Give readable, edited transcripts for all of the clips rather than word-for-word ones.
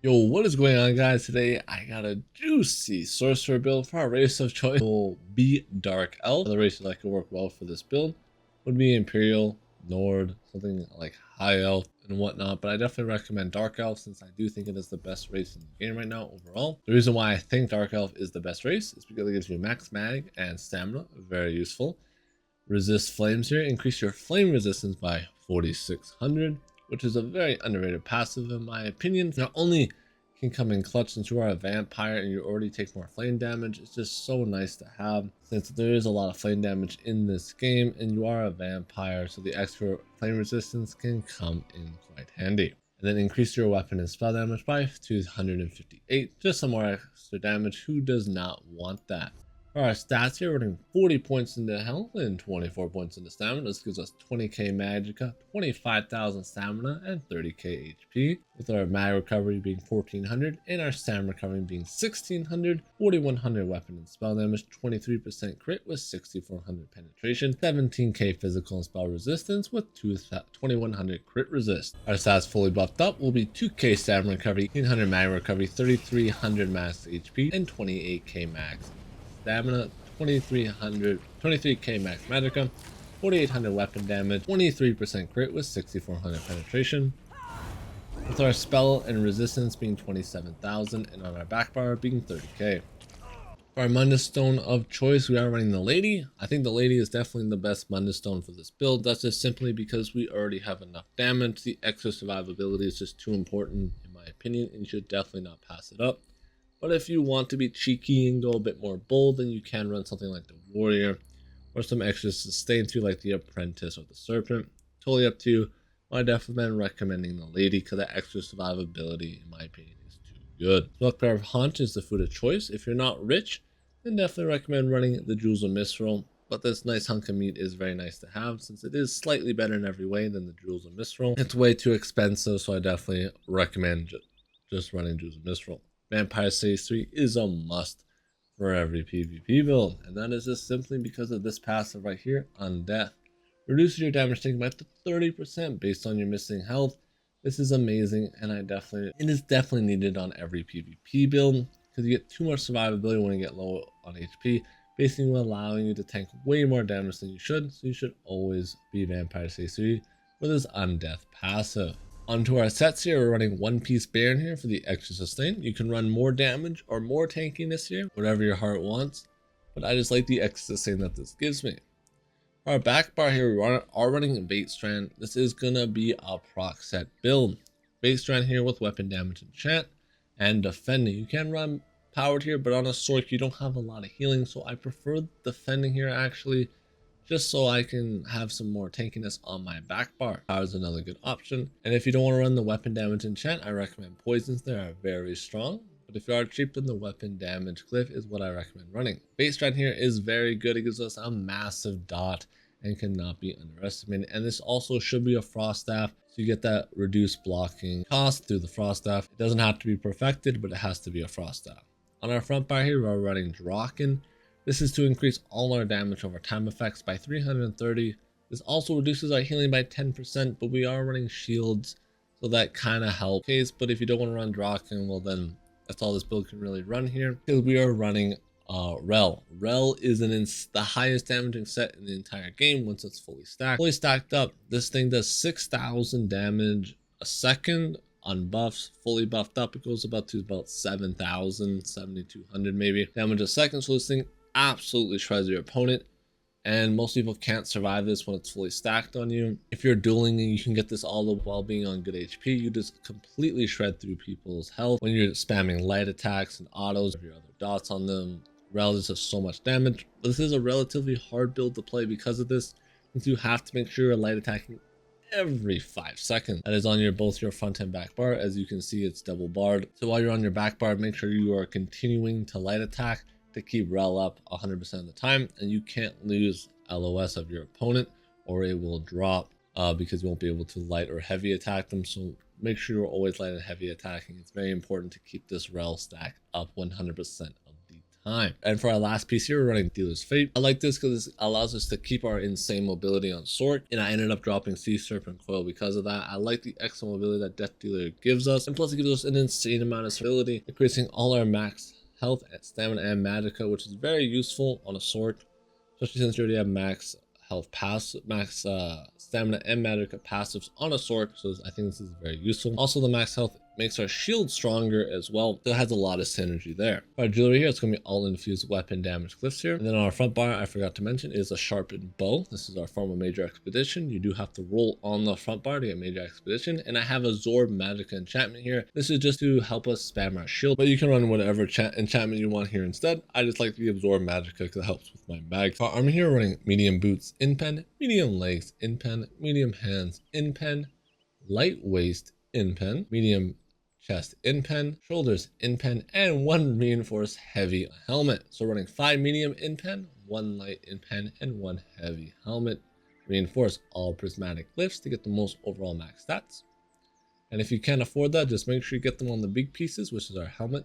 Yo, what is going on, guys? Today I got a juicy sorcerer build for our race of choice. It will be Dark Elf. The races that could work well for this build would be Imperial, Nord, something like High Elf and whatnot, but I definitely recommend Dark Elf since I do think it is the best race in the game right now overall. The reason why I think Dark Elf is the best race is because it gives you max mag and stamina, very useful. Resist flames here, increase your flame resistance by 4600, which is a very underrated passive in my opinion. Not only can come in clutch since you are a vampire and you already take more flame damage, it's just so nice to have since there is a lot of flame damage in this game and you are a vampire, so the extra flame resistance can come in quite handy. And then increase your weapon and spell damage by 258, just some more extra damage. Who does not want that? For our stats here, we're running 40 points into health and 24 points into stamina. This gives us 20k magicka, 25,000 stamina, and 30k HP. With our mag recovery being 1400 and our stamina recovery being 1600, 4100 weapon and spell damage, 23% crit with 6400 penetration, 17k physical and spell resistance with 2100 crit resist. Our stats fully buffed up will be 2k stamina recovery, 1800 mag recovery, 3300 max HP, and 28k max stamina, 23k max magicka, 4800 weapon damage, 23% crit with 6400 penetration. With our spell and resistance being 27,000 and on our back bar being 30k. For our Mundus Stone of choice, we are running the Lady. I think the Lady is definitely the best Mundus Stone for this build. That's just simply because we already have enough damage. The extra survivability is just too important in my opinion, and you should definitely not pass it up. But if you want to be cheeky and go a bit more bold, then you can run something like the Warrior or some extra sustain through like the Apprentice or the Serpent. Totally up to you. I definitely recommending the Lady because that extra survivability in my opinion is too good. Smokebear Hunt is the food of choice. If you're not rich, then definitely recommend running the Jewels of Mistral. But this nice hunk of meat is very nice to have since it is slightly better in every way than the Jewels of Mistral. It's way too expensive, so I definitely recommend just running Jewels of Mistral. Vampire Stage 3 is a must for every PvP build, and that is just simply because of this passive right here, Undeath. Reduces your damage taken by up to 30% based on your missing health. This is amazing, and it is definitely needed on every PvP build because you get too much survivability when you get low on HP, basically allowing you to tank way more damage than you should, so you should always be Vampire Stage 3 with this Undeath passive. Onto our sets here, we're running One Piece Baron here for the extra sustain. You can run more damage or more tankiness here, whatever your heart wants, but I just like the extra sustain that this gives me. For our back bar here, we are running Bait Strand. This is gonna be a proc set build. Bait Strand here with weapon damage enchant and defending. You can run powered here, but on a sword you don't have a lot of healing, so I prefer defending here actually, just so I can have some more tankiness on my back bar. Power is another good option. And if you don't want to run the weapon damage enchant, I recommend poisons. They are very strong. But if you are cheap, then the weapon damage glyph is what I recommend running. Bait Strand here is very good. It gives us a massive dot and cannot be underestimated. And this also should be a Frost Staff, so you get that reduced blocking cost through the Frost Staff. It doesn't have to be perfected, but it has to be a Frost Staff. On our front bar here, we're running Draken. This is to increase all our damage over time effects by 330. This also reduces our healing by 10%, but we are running shields, so that kind of helps. But if you don't want to run Draken, well then that's all this build can really run here, because we are running Rel. Rel is the highest damaging set in the entire game once it's fully stacked. Fully stacked up, this thing does 6,000 damage a second on buffs. Fully buffed up, it goes about 7,000, 7,200 maybe damage a second. So this thing absolutely shreds your opponent, and most people can't survive this when it's fully stacked on you. If you're dueling and you can get this all while being on good HP, you just completely shred through people's health when you're spamming light attacks and autos of your other dots on them. Rel does so much damage, but this is a relatively hard build to play because of this, since you have to make sure you're light attacking every 5 seconds. That is on both your front and back bar. As you can see, it's double barred, so while you're on your back bar, make sure you are continuing to light attack to keep Rel up 100% of the time, and you can't lose LOS of your opponent or it will drop because you won't be able to light or heavy attack them. So make sure you're always light and heavy attacking. It's very important to keep this Rel stack up 100% of the time. And for our last piece here, we're running Dealer's Fate. I like this because it allows us to keep our insane mobility on Sorc, and I ended up dropping Sea Serpent Coil because of that. I like the extra mobility that Death Dealer gives us, and plus it gives us an insane amount of stability, increasing all our max health, stamina, and magicka, which is very useful on a Sorc, especially since you already have max health max stamina and magicka passives on a Sorc, so I think this is very useful. Also, the max health makes our shield stronger as well, so it has a lot of synergy there. For our jewelry here, it's going to be all infused weapon damage glyphs here. And then on our front bar, I forgot to mention, is a sharpened bow. This is our form of major expedition. You do have to roll on the front bar to get major expedition, and I have a Zorb magicka enchantment here. This is just to help us spam our shield, but you can run whatever enchantment you want here instead. I just like the absorb magicka because it helps with my mag. For our armor here, we're running medium boots in pen, medium legs in pen, medium hands in pen, light waist in pen, medium chest in pen, shoulders in pen, and 1 reinforced heavy helmet. So running 5 medium in pen, 1 light in pen, and 1 heavy helmet. Reinforce all prismatic glyphs to get the most overall max stats. And if you can't afford that, just make sure you get them on the big pieces, which is our helmet,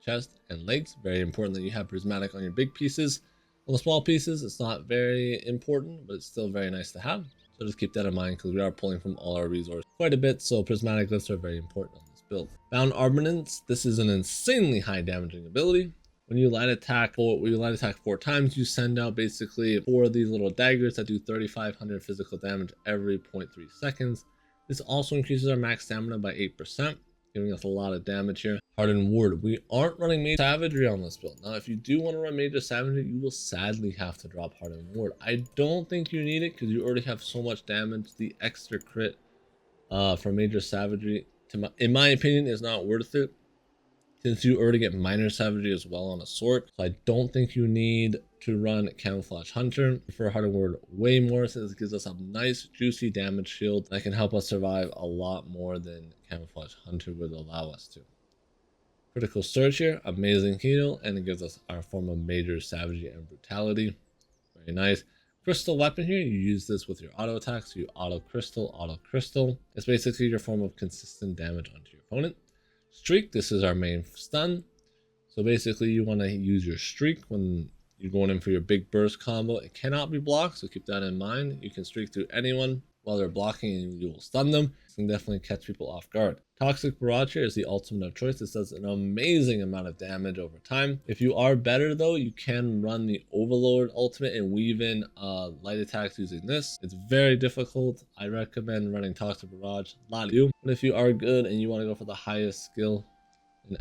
chest, and legs. Very important that you have prismatic on your big pieces. On the small pieces, it's not very important, but it's still very nice to have. So just keep that in mind because we are pulling from all our resources quite a bit, so prismatic glyphs are very important on this build. Bound Armaments, this is an insanely high damaging ability. When you light attack 4 times, you send out basically 4 of these little daggers that do 3,500 physical damage every 0.3 seconds. This also increases our max stamina by 8%, giving us a lot of damage here. Hardened Ward. We aren't running Major Savagery on this build. Now, if you do want to run Major Savagery, you will sadly have to drop Hardened Ward. I don't think you need it because you already have so much damage. The extra crit for Major Savagery, in my opinion, is not worth it, since you already get minor savagery as well on a Sorc. So I don't think you need to run Camouflage Hunter. I prefer Hardened Ward way more, since it gives us a nice juicy damage shield that can help us survive a lot more than Camouflage Hunter would allow us to. Critical Surge here, amazing heal, and it gives us our form of major savagery and brutality. Very nice. Crystal Weapon here, you use this with your auto attacks, so you auto crystal. It's basically your form of consistent damage onto your opponent. Streak, this is our main stun. So basically you want to use your streak when you're going in for your big burst combo. It cannot be blocked, so keep that in mind. You can streak through anyone while they're blocking and you will stun them. This can definitely catch people off guard. Toxic Barrage here is the ultimate of choice. This does an amazing amount of damage over time. If you are better though, you can run the Overlord ultimate and weave in light attacks using this. It's very difficult. I recommend running Toxic Barrage, a lot of you. But if you are good and you want to go for the highest skill,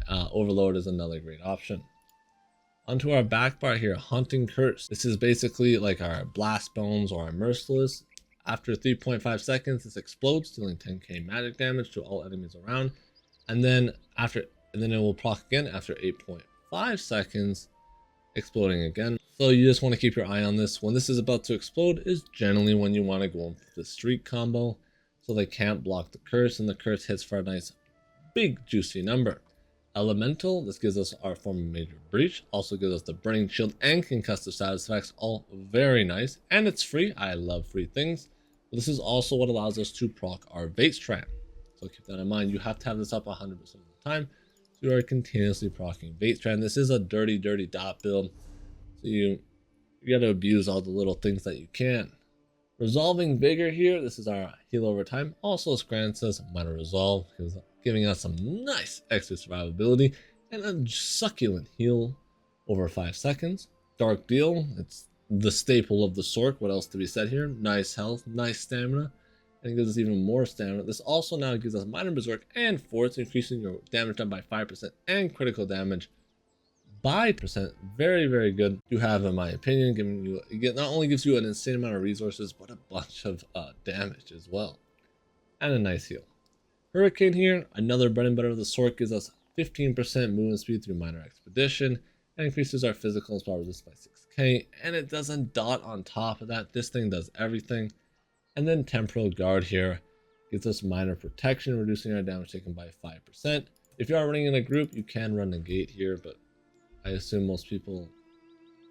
Overlord is another great option. Onto our back bar here, Haunting Curse. This is basically like our Blast Bones or our Merciless. After 3.5 seconds, this explodes, dealing 10k magic damage to all enemies around. And then it will proc again after 8.5 seconds, exploding again. So you just want to keep your eye on this. When this is about to explode is generally when you want to go for the streak combo, so they can't block the curse, and the curse hits for a nice big juicy number. Elemental, this gives us our form of major breach, also gives us the burning shield and concussive status effects, all very nice, and it's free. I love free things. But this is also what allows us to proc our Vate Strand, so keep that in mind. You have to have this up 100% of the time, so you are continuously procking Vate Strand. This is a dirty dot build, so you got to abuse all the little things that you can. Resolving Vigor here, this is our heal over time, also grants us minor resolve, giving us some nice extra survivability and a succulent heal over 5 seconds. Dark Deal, it's the staple of the Sorc. What else to be said here? Nice health, nice stamina, and it gives us even more stamina. This also now gives us minor berserk and force, increasing your damage done by 5% and critical damage by %. Very good to have, in my opinion, giving you, it not only gives you an insane amount of resources, but a bunch of damage as well, and a nice heal. Hurricane here, another bread and butter of the Sorc, gives us 15% movement speed through minor expedition and increases our physical and spell resistance by 6k, and it doesn't dot on top of that. This thing does everything. And then Temporal Guard here gives us minor protection, reducing our damage taken by 5%. If you are running in a group, you can run Negate here, but I assume most people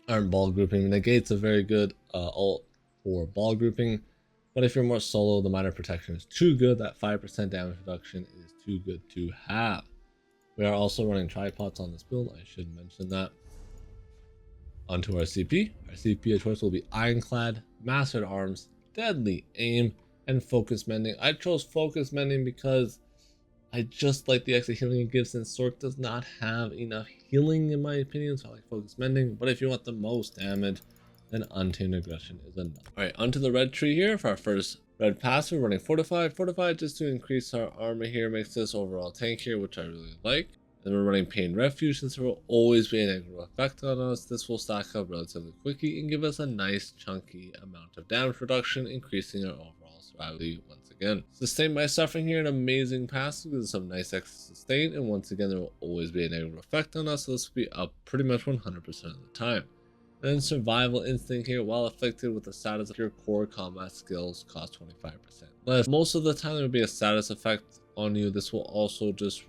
aren't ball grouping. Negate's a very good ult for ball grouping, but if you're more solo, the minor protection is too good. That 5% damage reduction is too good to have. We are also running tripods on this build, I should mention that. Onto our CP. Our CP of choice will be Ironclad, Mastered Arms, Deadly Aim, and Focus Mending. I chose Focus Mending because I just like the extra healing it gives, since Sorc does not have enough healing in my opinion, so I like Focus Mending. But if you want the most damage, then Untamed Aggression is enough. Alright, onto the red tree here for our first red pass. We're running Fortified. Fortified just to increase our armor here, makes this overall tank here, which I really like. Then we're running Pain Refuge, since there will always be a negative effect on us. This will stack up relatively quickly and give us a nice chunky amount of damage reduction, increasing our overall survivability once again. Sustain by Suffering here, an amazing pass with some nice extra sustain, and once again there will always be a negative effect on us, so this will be up pretty much 100% of the time. Then Survival Instinct here, while afflicted with the status of your core combat skills, cost 25% less. Most of the time there will be a status effect on you. This will also just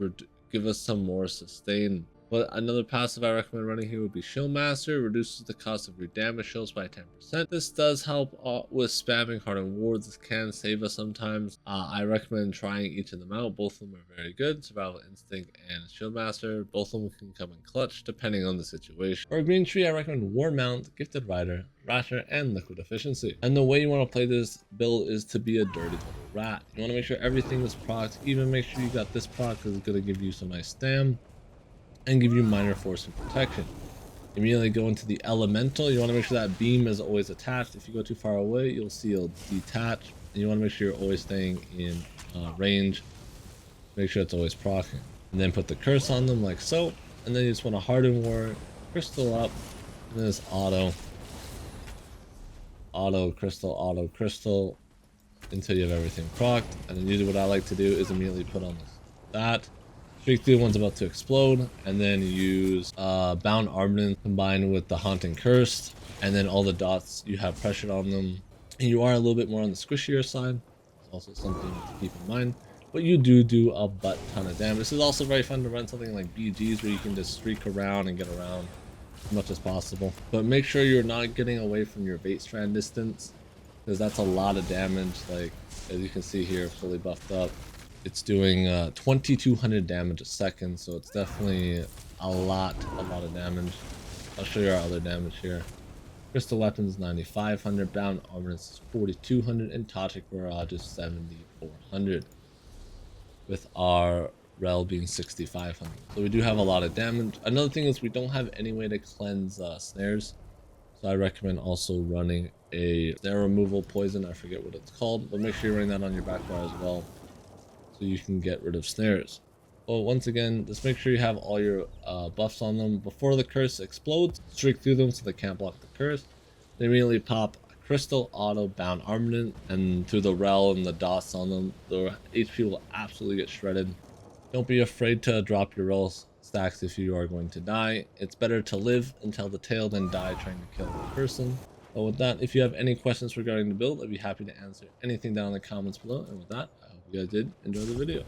give us some more sustain. But another passive I recommend running here would be Shield Master. Reduces the cost of your damage shields by 10%. This does help with spamming hardened wards. This can save us sometimes. I recommend trying each of them out. Both of them are very good. Survival Instinct and Shield Master. Both of them can come in clutch depending on the situation. For a green tree, I recommend War Mount, Gifted Rider, Rasher, and Liquid Efficiency. And the way you want to play this build is to be a dirty little rat. You want to make sure everything is procced. Even make sure you got this proc, because it's going to give you some nice stam and give you minor force and protection. Immediately go into the elemental. You want to make sure that beam is always attached. If you go too far away, you'll see it'll detach. And you want to make sure you're always staying in range. Make sure it's always proccing. And then put the curse on them like so. And then you just want to harden ward, crystal up, and then it's auto, crystal until you have everything procced. And then usually what I like to do is immediately put on that. Streak through one's about to explode, and then use Bound Armament combined with the Haunting Curse, and then all the dots you have pressured on them. And you are a little bit more on the squishier side. It's also something to keep in mind. But you do a butt ton of damage. This is also very fun to run something like BGs where you can just streak around and get around as much as possible. But make sure you're not getting away from your bait strand distance, because that's a lot of damage. Like as you can see here, fully buffed up. It's doing 2200 damage a second, so it's definitely a lot of damage. I'll show you our other damage here. Crystal Weapons 9500, Bound Armament is 4200, and Toxic Barrage is 7400, with our Rel being 6500. So we do have a lot of damage. Another thing is we don't have any way to cleanse snares, so I recommend also running a snare removal poison. I forget what it's called, but make sure you're running that on your back bar as well, so you can get rid of snares. Well, once again, just make sure you have all your buffs on them before the curse explodes. Streak through them so they can't block the curse. They immediately pop a crystal, auto, Bound Armament, and through the rel and the dots on them, the HP will absolutely get shredded. Don't be afraid to drop your rel stacks if you are going to die. It's better to live and tell the tale than die trying to kill the person. But with that, if you have any questions regarding the build, I'd be happy to answer anything down in the comments below. And with that, I hope you guys did enjoy the video.